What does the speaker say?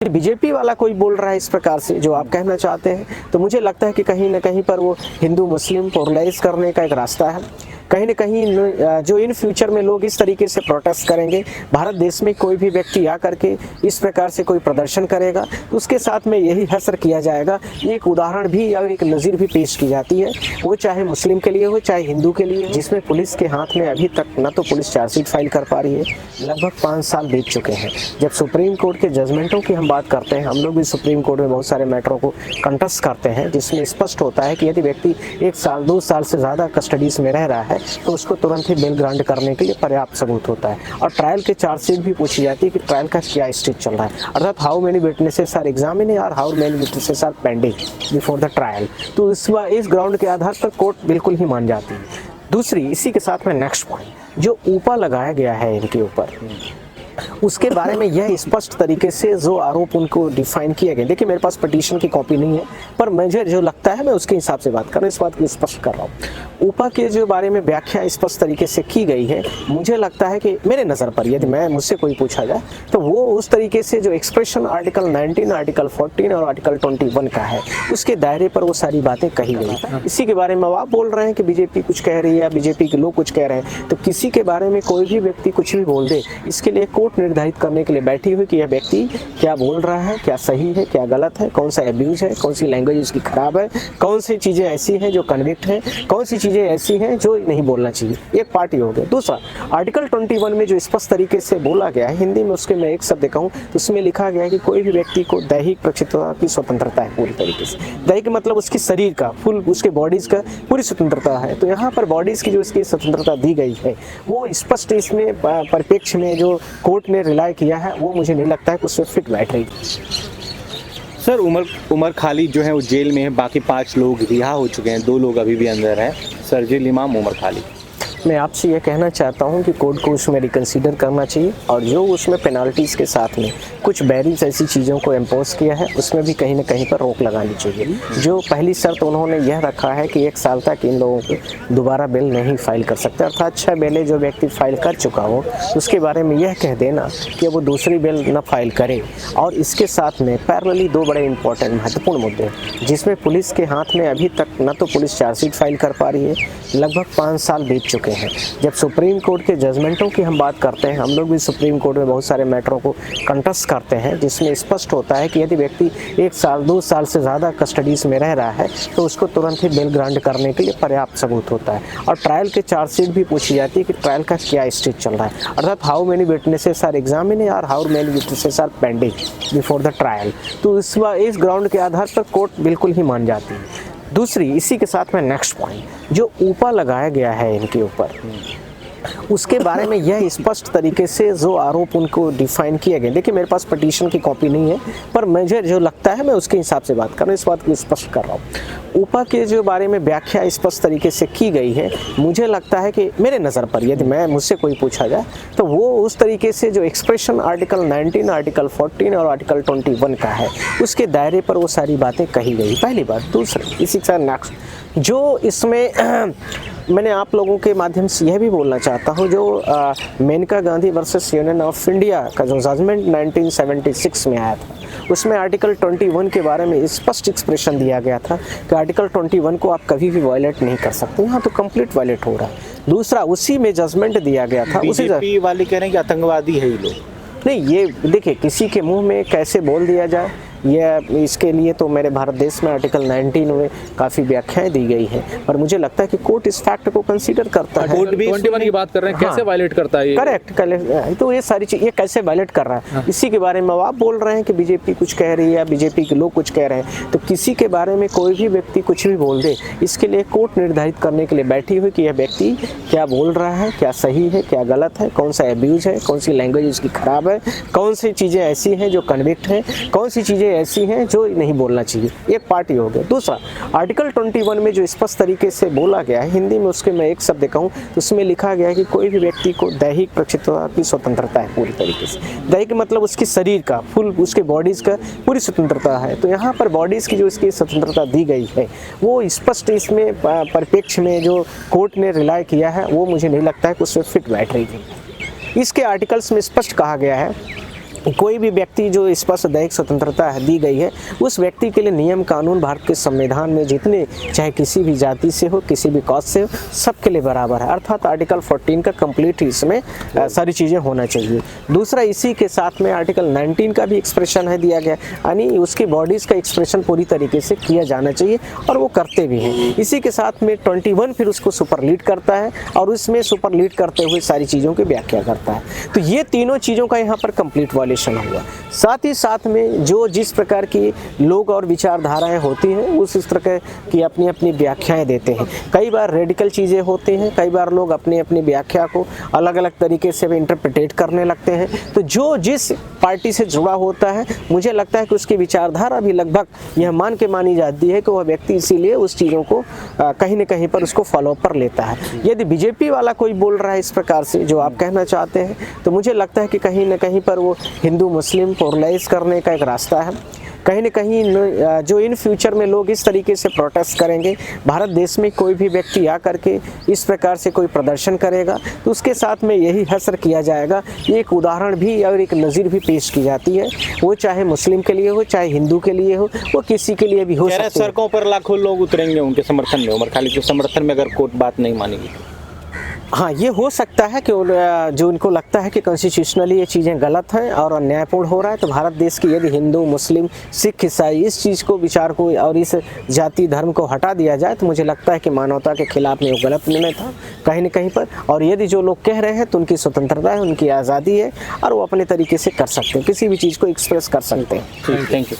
BJP वाला कोई बोल रहा है इस प्रकार से जो आप कहना चाहते हैं, तो मुझे लगता है कि कहीं ना कहीं पर वो हिंदू मुस्लिम पोलराइज करने का एक रास्ता है। कहीं ना कहीं जो इन फ्यूचर में लोग इस तरीके से प्रोटेस्ट करेंगे, भारत देश में कोई भी व्यक्ति आकर के इस प्रकार से कोई प्रदर्शन करेगा तो उसके साथ में यही हसर किया जाएगा। एक उदाहरण भी या एक नज़ीर भी पेश की जाती है, वो चाहे मुस्लिम के लिए हो चाहे हिंदू के लिए, जिसमें पुलिस के हाथ में अभी तक न तो पुलिस चार्जशीट फाइल कर पा रही है, लगभग 5 साल बीत चुके हैं। जब सुप्रीम कोर्ट के जजमेंटों की हम बात करते हैं, हम लोग भी सुप्रीम कोर्ट में बहुत सारे मैटरों को कंटेस्ट करते हैं, जिसमें स्पष्ट होता है कि यदि व्यक्ति 1 साल 2 साल से ज़्यादा कस्टडीज में रह रहा है तो उसको तुरंत ही बेल ग्रांट करने के लिए पर्याप्त सबूत होता है। और ट्रायल के चार्जशीट भी पूछी जाती है कि ट्रायल का क्या स्टेज चल रहा है, अर्थात how many witnesses are examined और how many witnesses are pending before the trial. तो इस ग्राउंड के आधार पर कोर्ट बिल्कुल ही मान जाती है। दूसरी, इसी के साथ में नेक्स्ट पॉइंट, जो ऊपर लगाया गया है इनके ऊपर, उसके बारे में यह स्पष्ट तरीके से जो आरोप उनको डिफाइन किया गया। देखिए, मेरे पास पिटीशन की कॉपी नहीं है, पर मुझे जो लगता है मैं उसके हिसाब से बात कर रहा हूँ, इस बात को स्पष्ट कर रहा हूँ। ऊपा के जो बारे में व्याख्या स्पष्ट तरीके से की गई है, मुझे लगता है कि मेरे नज़र पर यदि मुझसे कोई पूछा जाए तो वो उस तरीके से जो एक्सप्रेशन आर्टिकल 19, आर्टिकल 14 और आर्टिकल 21 का है, उसके दायरे पर वो सारी बातें कही गई। इसी के बारे में आप बोल रहे हैं कि बीजेपी कुछ कह रही है या बीजेपी के लोग कुछ कह रहे हैं, तो किसी के बारे में कोई भी व्यक्ति कुछ भी बोल दे, इसके लिए कोर्ट निर्धारित करने के लिए बैठी हुई कि यह व्यक्ति क्या बोल रहा है, क्या सही है, क्या गलत है, कौन सा एब्यूज है, कौन सी लैंग्वेज उसकी खराब है, कौन सी चीज़ें ऐसी हैं जो कन्विक्ट हैं, कौन सी चीज़ें ऐसी हैं जो नहीं बोलना चाहिए। एक पार्टी हो गया। दूसरा, आर्टिकल 21 में जो स्पष्ट तरीके से बोला गया है, हिंदी में उसके मैं एक शब्द कहूँ तो उसमें लिखा गया है कि कोई भी व्यक्ति को दैहिक प्रक्षिप्तता की स्वतंत्रता है पूरी तरीके से। दैहिक मतलब उसकी शरीर का फुल, उसके बॉडीज़ का पूरी स्वतंत्रता है। तो यहाँ पर बॉडीज़ की जो इसकी स्वतंत्रता दी गई है, वो स्पष्ट इसमें परिप्रेक्ष्य में जो कोर्ट ने रिलाय किया है, वो मुझे नहीं लगता है कि उससे फिट बैठ रही। सर, उमर खालिद जो है वो जेल में है, बाकी 5 लोग रिहा हो चुके हैं, 2 लोग अभी भी अंदर हैं, सरजील इमाम, उमर खालिद। मैं आपसे यह कहना चाहता हूं कि कोर्ट को उसमें रिकंसीडर करना चाहिए, और जो उसमें पेनाल्टीज़ के साथ में कुछ बैरीज ऐसी चीज़ों को इम्पोज किया है, उसमें भी कहीं ना कहीं पर रोक लगानी चाहिए। जो पहली शर्त उन्होंने यह रखा है कि 1 साल तक इन लोगों को दोबारा बिल नहीं फाइल कर सकते, अर्थात 6 बिलें जो व्यक्ति फाइल कर चुका हो उसके बारे में यह कह देना कि वो दूसरी बिल न फाइल करे। और इसके साथ में पैरेलली 2 बड़े इंपॉर्टेंट महत्वपूर्ण मुद्दे, जिसमें पुलिस के हाथ में अभी तक न तो पुलिस चार्जशीट फाइल कर पा रही है, लगभग 5 साल बीत चुके हैं। जब सुप्रीम कोर्ट के जजमेंटों की हम बात करते हैं, हम लोग भी सुप्रीम कोर्ट में बहुत सारे मैटरों को कंटेस्ट करते हैं, जिसमें स्पष्ट होता है कि यदि व्यक्ति 1 साल 2 साल से ज़्यादा कस्टडीज में रह रहा है तो उसको तुरंत ही बेल ग्रांट करने के लिए पर्याप्त सबूत होता है। और ट्रायल के चार्जशीट भी पूछी जाती है कि ट्रायल का क्या स्टेज चल रहा है, अर्थात how many witnesses are examined और how many witnesses are pending before the trial. तो इस ग्राउंड के आधार पर कोर्ट बिल्कुल ही मान जाती है। दूसरी, इसी के साथ में नेक्स्ट पॉइंट, जो ऊपर लगाया गया है इनके ऊपर, उसके बारे में यह स्पष्ट तरीके से जो आरोप उनको डिफाइन किया गया। देखिए, मेरे पास पिटीशन की कॉपी नहीं है, पर मुझे जो लगता है मैं उसके हिसाब से बात कर रहा हूँ, इस बात को स्पष्ट कर रहा हूँ। ऊपर के जो बारे में व्याख्या स्पष्ट तरीके से की गई है, मुझे लगता है कि मेरे नज़र पर यदि मुझसे कोई पूछा जाए तो वो उस तरीके से जो एक्सप्रेशन आर्टिकल 19, आर्टिकल 14 और आर्टिकल 21 का है, उसके दायरे पर वो सारी बातें कही गई, पहली बात। दूसरी, इसी के साथ नेक्स्ट, जो इसमें मैंने आप लोगों के माध्यम से यह भी बोलना चाहता हूँ, जो Maneka Gandhi versus union of India का जो जजमेंट 1976 में आया था, उसमें आर्टिकल 21 के बारे में स्पष्ट एक्सप्रेशन दिया गया था कि आर्टिकल 21 को आप कभी भी वायलेट नहीं कर सकते। यहाँ तो कंप्लीट वायलेट हो रहा है। दूसरा, उसी में जजमेंट दिया गया था, बीजेपी वाले कह रहे हैं कि आतंकवादी है ये लोग। नहीं, ये देखिए, किसी के मुंह में कैसे बोल दिया जाए, यह इसके लिए तो मेरे भारत देश में आर्टिकल 19 में काफ़ी व्याख्याएं दी गई हैं, पर मुझे लगता है कि कोर्ट इस फैक्ट को कंसीडर करता है। कोर्ट भी 21 की बात कर रहे हैं, कैसे वायलेट करता है ये? करेक्ट, तो ये सारी चीज़, ये कैसे वायलेट कर रहा है, इसी के बारे में आप बोल रहे हैं कि बीजेपी कुछ कह रही है या बीजेपी के लोग कुछ कह रहे हैं, तो किसी के बारे में कोई भी व्यक्ति कुछ भी बोल दे, इसके लिए कोर्ट निर्धारित करने के लिए बैठी हुई कि यह व्यक्ति क्या बोल रहा है, क्या सही है, क्या गलत है, कौन सा एब्यूज है, कौन सी लैंग्वेज उसकी खराब है, कौन सी चीज़ें ऐसी हैं जो कन्विक्ट हैं, कौन सी चीज़ें ऐसी हैं जो नहीं बोलना चाहिए। एक पार्टी हो गया। दूसरा, आर्टिकल 21 में जो स्पष्ट तरीके से बोला गया है, हिंदी में उसके मैं एक शब्द कहूँ तो उसमें लिखा गया है कि कोई भी व्यक्ति को दैहिक प्रक्षिप्तता की स्वतंत्रता है पूरी तरीके से। दैहिक मतलब उसकी शरीर का फुल, उसके बॉडीज़ का पूरी स्वतंत्रता है। तो यहाँ पर बॉडीज़ की जो इसकी स्वतंत्रता दी गई है, वो स्पष्ट इसमें परिप्रेक्ष्य में जो कोर्ट ने रिलाय किया है, वो मुझे नहीं लगता है कि उससे फिट बैठ रही है। इसके आर्टिकल्स में स्पष्ट कहा गया है कोई भी व्यक्ति जो स्पष्ट दैहिक स्वतंत्रता दी गई है, उस व्यक्ति के लिए नियम कानून भारत के संविधान में जितने, चाहे किसी भी जाति से हो, किसी भी कॉज से हो, सबके लिए बराबर है। अर्थात आर्टिकल 14 का कंप्लीट इसमें सारी चीज़ें होना चाहिए। दूसरा, इसी के साथ में आर्टिकल 19 का भी एक्सप्रेशन है दिया गया, यानी उसकी बॉडीज़ का एक्सप्रेशन पूरी तरीके से किया जाना चाहिए और वो करते भी हैं। इसी के साथ में 21 फिर उसको सुपरलीड करता है और उसमें सुपरलीड करते हुए सारी चीज़ों की व्याख्या करता है। तो ये तीनों चीज़ों का यहाँ पर कंप्लीट वायलेशन हुआ। साथ ही साथ में जो जिस प्रकार की लोग और विचारधाराएं होती हैं, उस इस तरह की अपनी अपनी व्याख्याएं देते हैं। कई बार रेडिकल चीज़ें होती हैं, कई बार लोग अपनी अपनी व्याख्या को अलग अलग तरीके से इंटरप्रिटेट करने लगते हैं। तो जो जिस पार्टी से जुड़ा होता है, मुझे लगता है कि उसकी विचारधारा भी लगभग यह मान के मानी जाती है कि वह व्यक्ति इसीलिए उस चीज़ों को कहीं न कहीं पर उसको फॉलो पर लेता है। यदि बीजेपी वाला कोई बोल रहा है इस प्रकार से जो आप कहना चाहते हैं, तो मुझे लगता है कि कहीं न कहीं पर वो हिंदू मुस्लिम पोलराइज करने का एक रास्ता है। कहीं न कहीं जो इन फ्यूचर में लोग इस तरीके से प्रोटेस्ट करेंगे, भारत देश में कोई भी व्यक्ति आ करके इस प्रकार से कोई प्रदर्शन करेगा, तो उसके साथ में यही हसर किया जाएगा। एक उदाहरण भी और एक नज़ीर भी पेश की जाती है, वो चाहे मुस्लिम के लिए हो, चाहे हिंदू के लिए हो, वो किसी के लिए भी हो सकता है। सड़कों पर लाखों लोग उतरेंगे उनके समर्थन में, उमर खालिद के समर्थन में, अगर कोर्ट बात नहीं मानेगी। हाँ, ये हो सकता है कि जो उनको लगता है कि कॉन्स्टिट्यूशनली ये चीज़ें गलत हैं और अन्यायपूर्ण हो रहा है, तो भारत देश की यदि हिंदू मुस्लिम सिख ईसाई इस चीज़ को, विचार को और इस जाति धर्म को हटा दिया जाए, तो मुझे लगता है कि मानवता के खिलाफ में वो गलत निर्णय था कहीं न कहीं पर। और यदि जो लोग कह रहे हैं तो उनकी स्वतंत्रता है, उनकी आज़ादी है और वो अपने तरीके से कर सकते हैं, किसी भी चीज़ को एक्सप्रेस कर सकते हैं। Thank you.